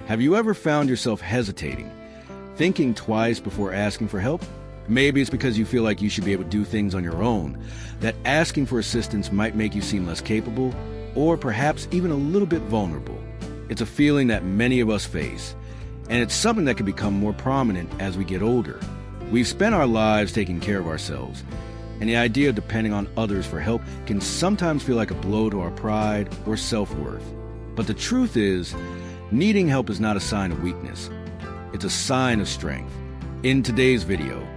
Have you ever found yourself hesitating, thinking twice before asking for help? Maybe it's because you feel like you should be able to do things on your own, that asking for assistance might make you seem less capable, or perhaps even a little bit vulnerable. It's a feeling that many of us face, and it's something that can become more prominent as we get older. We've spent our lives taking care of ourselves, and the idea of depending on others for help can sometimes feel like a blow to our pride or self-worth. But the truth is, needing help is not a sign of weakness. It's a sign of strength. In today's video,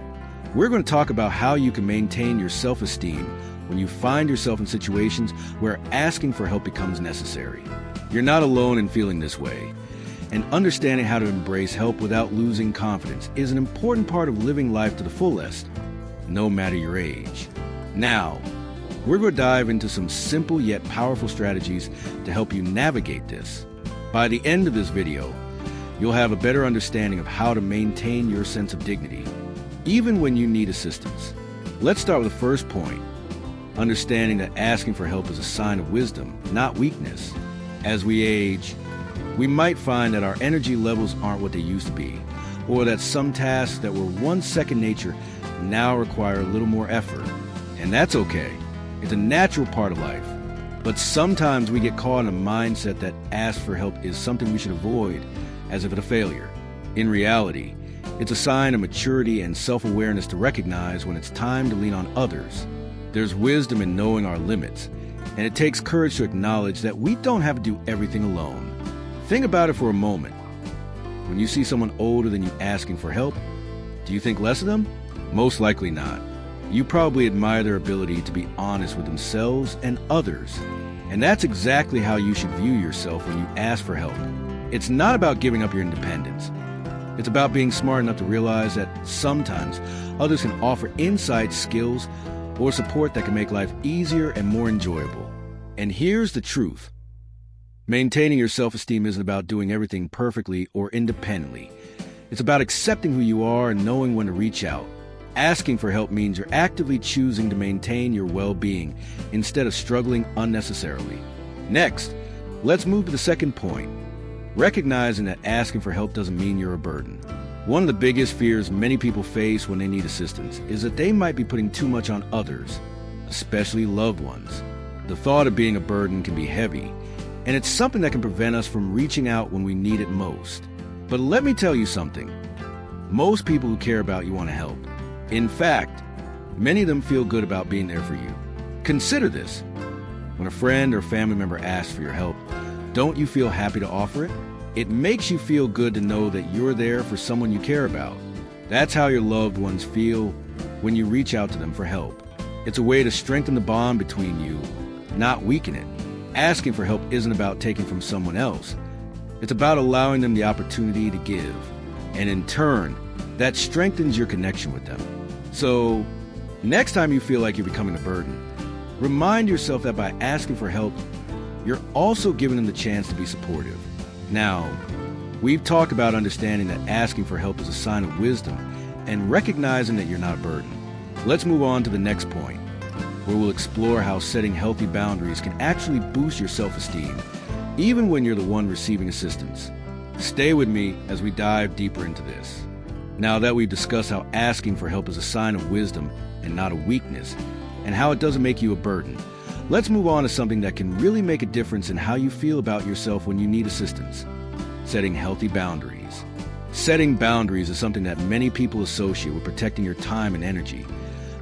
we're going to talk about how you can maintain your self-esteem when you find yourself in situations where asking for help becomes necessary. You're not alone in feeling this way, and understanding how to embrace help without losing confidence is an important part of living life to the fullest, no matter your age. Now, we're going to dive into some simple yet powerful strategies to help you navigate this. By the end of this video, you'll have a better understanding of how to maintain your sense of dignity, even when you need assistance. Let's start with the first point, understanding that asking for help is a sign of wisdom, not weakness. As we age, we might find that our energy levels aren't what they used to be, or that some tasks that were once second nature now require a little more effort. And that's okay. It's a natural part of life. But sometimes we get caught in a mindset that ask for help is something we should avoid, as if it's a failure. In reality, it's a sign of maturity and self-awareness to recognize when it's time to lean on others. There's wisdom in knowing our limits, and it takes courage to acknowledge that we don't have to do everything alone. Think about it for a moment. When you see someone older than you asking for help, do you think less of them? Most likely not. You probably admire their ability to be honest with themselves and others. And that's exactly how you should view yourself when you ask for help. It's not about giving up your independence. It's about being smart enough to realize that sometimes others can offer insight, skills, or support that can make life easier and more enjoyable. And here's the truth. Maintaining your self-esteem isn't about doing everything perfectly or independently. It's about accepting who you are and knowing when to reach out. Asking for help means you're actively choosing to maintain your well-being instead of struggling unnecessarily. Next, let's move to the second point. Recognizing that asking for help doesn't mean you're a burden. One of the biggest fears many people face when they need assistance is that they might be putting too much on others, especially loved ones. The thought of being a burden can be heavy, and it's something that can prevent us from reaching out when we need it most. But let me tell you something. Most people who care about you want to help. In fact, many of them feel good about being there for you. Consider this. When a friend or family member asks for your help, don't you feel happy to offer it? It makes you feel good to know that you're there for someone you care about. That's how your loved ones feel when you reach out to them for help. It's a way to strengthen the bond between you, not weaken it. Asking for help isn't about taking from someone else. It's about allowing them the opportunity to give. And in turn, that strengthens your connection with them. So, next time you feel like you're becoming a burden, remind yourself that by asking for help, you're also giving them the chance to be supportive. Now, we've talked about understanding that asking for help is a sign of wisdom and recognizing that you're not a burden. Let's move on to the next point, where we'll explore how setting healthy boundaries can actually boost your self-esteem, even when you're the one receiving assistance. Stay with me as we dive deeper into this. Now that we've discussed how asking for help is a sign of wisdom and not a weakness, and how it doesn't make you a burden, let's move on to something that can really make a difference in how you feel about yourself when you need assistance. Setting healthy boundaries. Setting boundaries is something that many people associate with protecting your time and energy,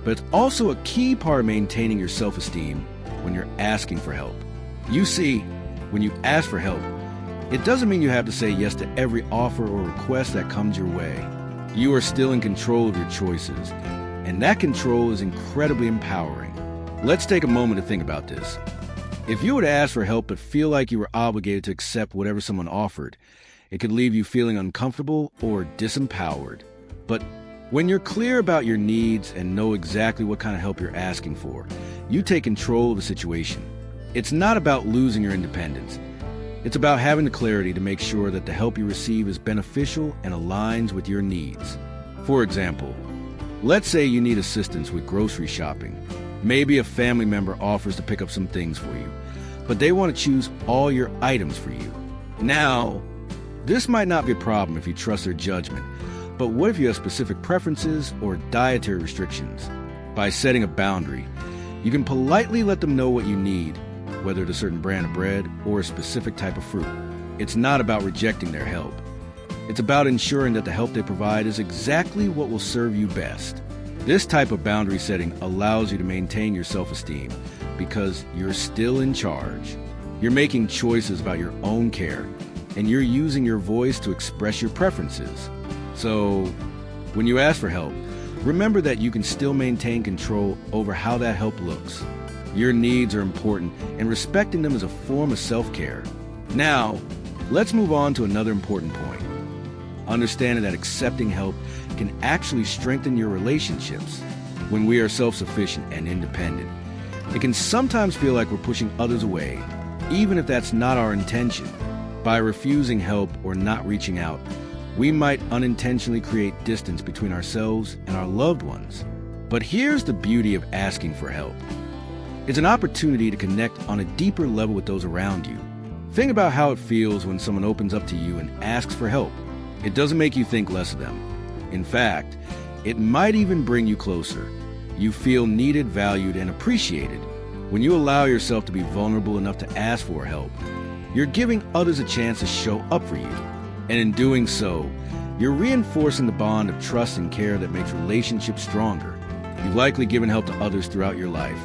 but it's also a key part of maintaining your self-esteem when you're asking for help. You see, when you ask for help, it doesn't mean you have to say yes to every offer or request that comes your way. You are still in control of your choices, and that control is incredibly empowering. Let's take a moment to think about this. If you were to ask for help but feel like you were obligated to accept whatever someone offered, it could leave you feeling uncomfortable or disempowered. But when you're clear about your needs and know exactly what kind of help you're asking for, you take control of the situation. It's not about losing your independence. It's about having the clarity to make sure that the help you receive is beneficial and aligns with your needs. For example, let's say you need assistance with grocery shopping. Maybe a family member offers to pick up some things for you, but they want to choose all your items for you. Now, This might not be a problem if you trust their judgment, but what if you have specific preferences or dietary restrictions? By setting a boundary, you can politely let them know what you need, whether it's a certain brand of bread or a specific type of fruit. It's not about rejecting their help. It's about ensuring that the help they provide is exactly what will serve you best. This type of boundary setting allows you to maintain your self-esteem because you're still in charge. You're making choices about your own care, and you're using your voice to express your preferences. So, when you ask for help, remember that you can still maintain control over how that help looks. Your needs are important, and respecting them is a form of self-care. Now, let's move on to another important point. Understanding that accepting help can actually strengthen your relationships. When we are self-sufficient and independent, it can sometimes feel like we're pushing others away, even if that's not our intention. By refusing help or not reaching out, we might unintentionally create distance between ourselves and our loved ones. But here's the beauty of asking for help. It's an opportunity to connect on a deeper level with those around you. Think about how it feels when someone opens up to you and asks for help. It doesn't make you think less of them. In fact, it might even bring you closer. You feel needed, valued, and appreciated. When you allow yourself to be vulnerable enough to ask for help, you're giving others a chance to show up for you. And in doing so, you're reinforcing the bond of trust and care that makes relationships stronger. You've likely given help to others throughout your life,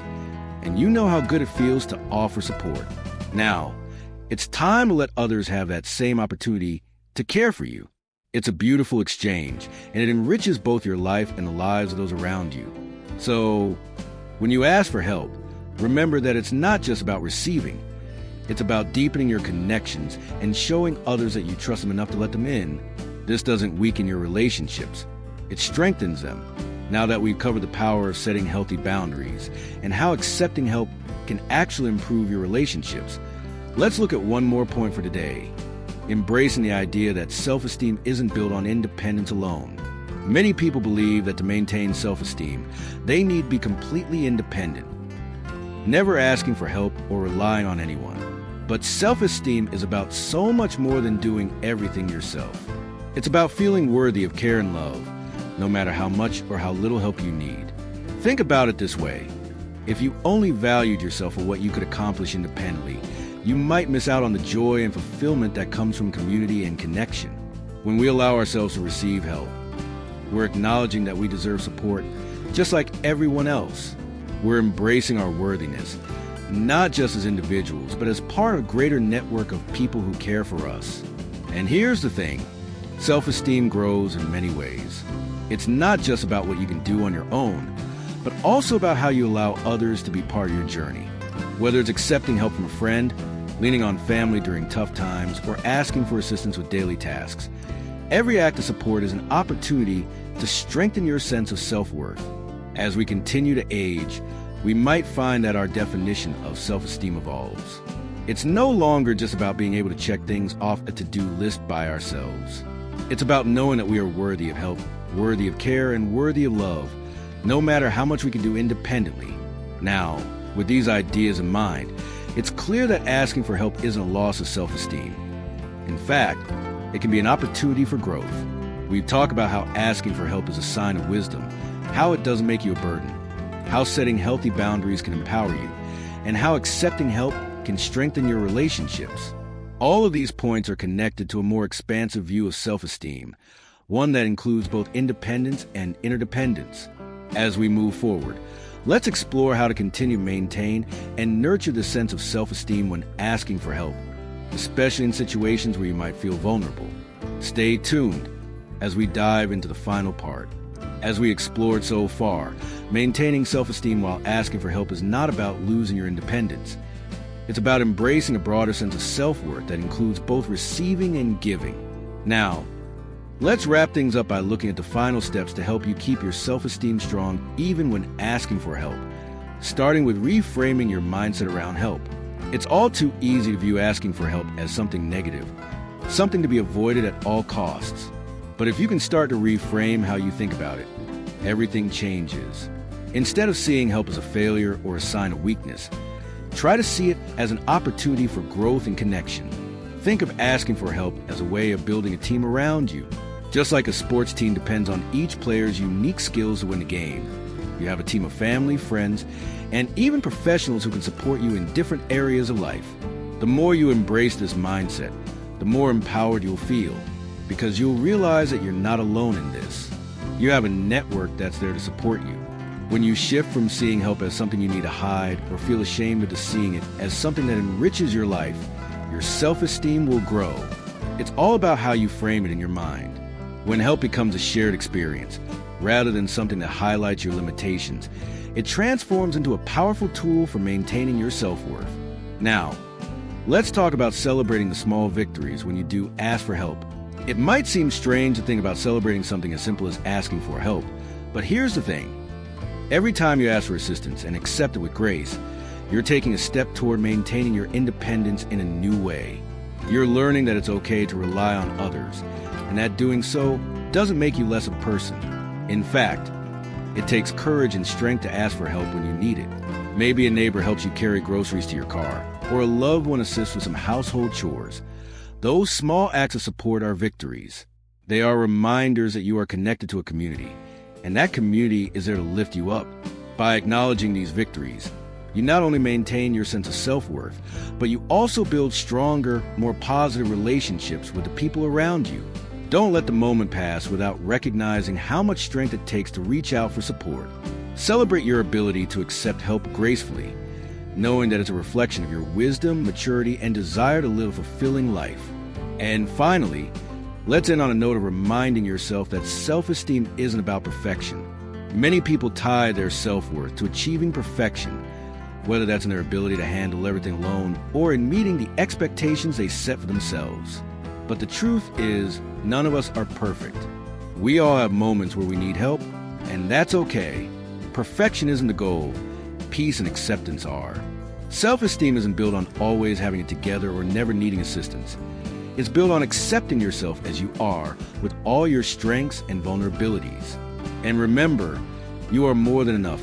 and you know how good it feels to offer support. Now, it's time to let others have that same opportunity to care for you. It's a beautiful exchange, and it enriches both your life and the lives of those around you. So, when you ask for help, remember that it's not just about receiving. It's about deepening your connections and showing others that you trust them enough to let them in. This doesn't weaken your relationships. It strengthens them. Now that we've covered the power of setting healthy boundaries and how accepting help can actually improve your relationships, let's look at one more point for today. Embracing the idea that self-esteem isn't built on independence alone. Many people believe that to maintain self-esteem, they need to be completely independent, never asking for help or relying on anyone. But self-esteem is about so much more than doing everything yourself. It's about feeling worthy of care and love, no matter how much or how little help you need. Think about it this way. If you only valued yourself for what you could accomplish independently, you might miss out on the joy and fulfillment that comes from community and connection. When we allow ourselves to receive help, we're acknowledging that we deserve support just like everyone else. We're embracing our worthiness, not just as individuals, but as part of a greater network of people who care for us. And here's the thing, self-esteem grows in many ways. It's not just about what you can do on your own, but also about how you allow others to be part of your journey. Whether it's accepting help from a friend, leaning on family during tough times, or asking for assistance with daily tasks, every act of support is an opportunity to strengthen your sense of self-worth. As we continue to age, we might find that our definition of self-esteem evolves. It's no longer just about being able to check things off a to-do list by ourselves. It's about knowing that we are worthy of help, worthy of care, and worthy of love, no matter how much we can do independently. Now, with these ideas in mind, it's clear that asking for help isn't a loss of self-esteem. In fact, it can be an opportunity for growth. We talk about how asking for help is a sign of wisdom, how it doesn't make you a burden, how setting healthy boundaries can empower you, and how accepting help can strengthen your relationships. All of these points are connected to a more expansive view of self-esteem, one that includes both independence and interdependence. As we move forward, let's explore how to continue to maintain and nurture the sense of self-esteem when asking for help, especially in situations where you might feel vulnerable. Stay tuned as we dive into the final part. As we explored so far, maintaining self-esteem while asking for help is not about losing your independence. It's about embracing a broader sense of self-worth that includes both receiving and giving. Now, let's wrap things up by looking at the final steps to help you keep your self-esteem strong even when asking for help, starting with reframing your mindset around help. It's all too easy to view asking for help as something negative, something to be avoided at all costs. But if you can start to reframe how you think about it, everything changes. Instead of seeing help as a failure or a sign of weakness, try to see it as an opportunity for growth and connection. Think of asking for help as a way of building a team around you. Just like a sports team depends on each player's unique skills to win the game, you have a team of family, friends, and even professionals who can support you in different areas of life. The more you embrace this mindset, the more empowered you'll feel, because you'll realize that you're not alone in this. You have a network that's there to support you. When you shift from seeing help as something you need to hide or feel ashamed of, to seeing it as something that enriches your life, your self-esteem will grow. It's all about how you frame it in your mind. When help becomes a shared experience, rather than something that highlights your limitations, it transforms into a powerful tool for maintaining your self-worth. Now, let's talk about celebrating the small victories when you do ask for help. It might seem strange to think about celebrating something as simple as asking for help, but here's the thing. Every time you ask for assistance and accept it with grace, you're taking a step toward maintaining your independence in a new way. You're learning that it's okay to rely on others, and that doing so doesn't make you less of a person. In fact, it takes courage and strength to ask for help when you need it. Maybe a neighbor helps you carry groceries to your car, or a loved one assists with some household chores. Those small acts of support are victories. They are reminders that you are connected to a community, and that community is there to lift you up. By acknowledging these victories, you not only maintain your sense of self-worth, but you also build stronger, more positive relationships with the people around you. Don't let the moment pass without recognizing how much strength it takes to reach out for support. Celebrate your ability to accept help gracefully, knowing that it's a reflection of your wisdom, maturity, and desire to live a fulfilling life. And finally, let's end on a note of reminding yourself that self-esteem isn't about perfection. Many people tie their self-worth to achieving perfection, whether that's in their ability to handle everything alone or in meeting the expectations they set for themselves. But the truth is, none of us are perfect. We all have moments where we need help, and that's okay. Perfection isn't the goal. Peace and acceptance are. Self-esteem isn't built on always having it together or never needing assistance. It's built on accepting yourself as you are, with all your strengths and vulnerabilities. And remember, you are more than enough,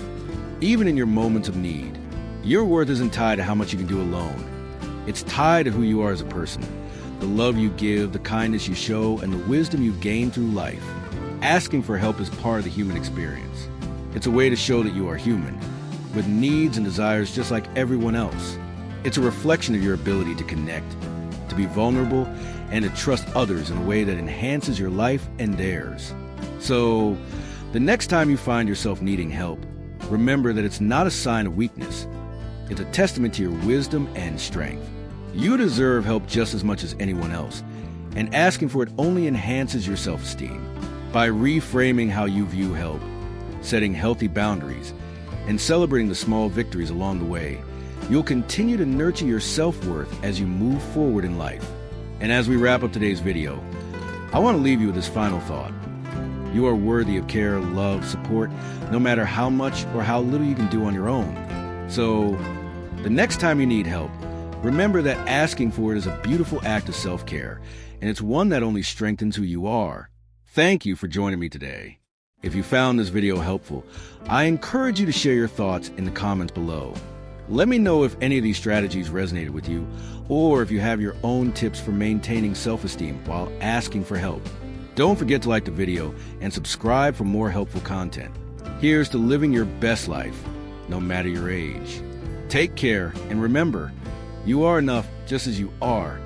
even in your moments of need. Your worth isn't tied to how much you can do alone. It's tied to who you are as a person, the love you give, the kindness you show, and the wisdom you've gained through life. Asking for help is part of the human experience. It's a way to show that you are human, with needs and desires just like everyone else. It's a reflection of your ability to connect, to be vulnerable, and to trust others in a way that enhances your life and theirs. So, the next time you find yourself needing help, remember that it's not a sign of weakness. It's a testament to your wisdom and strength. You deserve help just as much as anyone else, and asking for it only enhances your self-esteem. By reframing how you view help, setting healthy boundaries, and celebrating the small victories along the way, you'll continue to nurture your self-worth as you move forward in life. And as we wrap up today's video, I want to leave you with this final thought. You are worthy of care, love, support, no matter how much or how little you can do on your own. So, the next time you need help, remember that asking for it is a beautiful act of self-care, and it's one that only strengthens who you are. Thank you for joining me today. If you found this video helpful, I encourage you to share your thoughts in the comments below. Let me know if any of these strategies resonated with you, or if you have your own tips for maintaining self-esteem while asking for help. Don't forget to like the video and subscribe for more helpful content. Here's to living your best life, no matter your age. Take care, and remember, you are enough just as you are,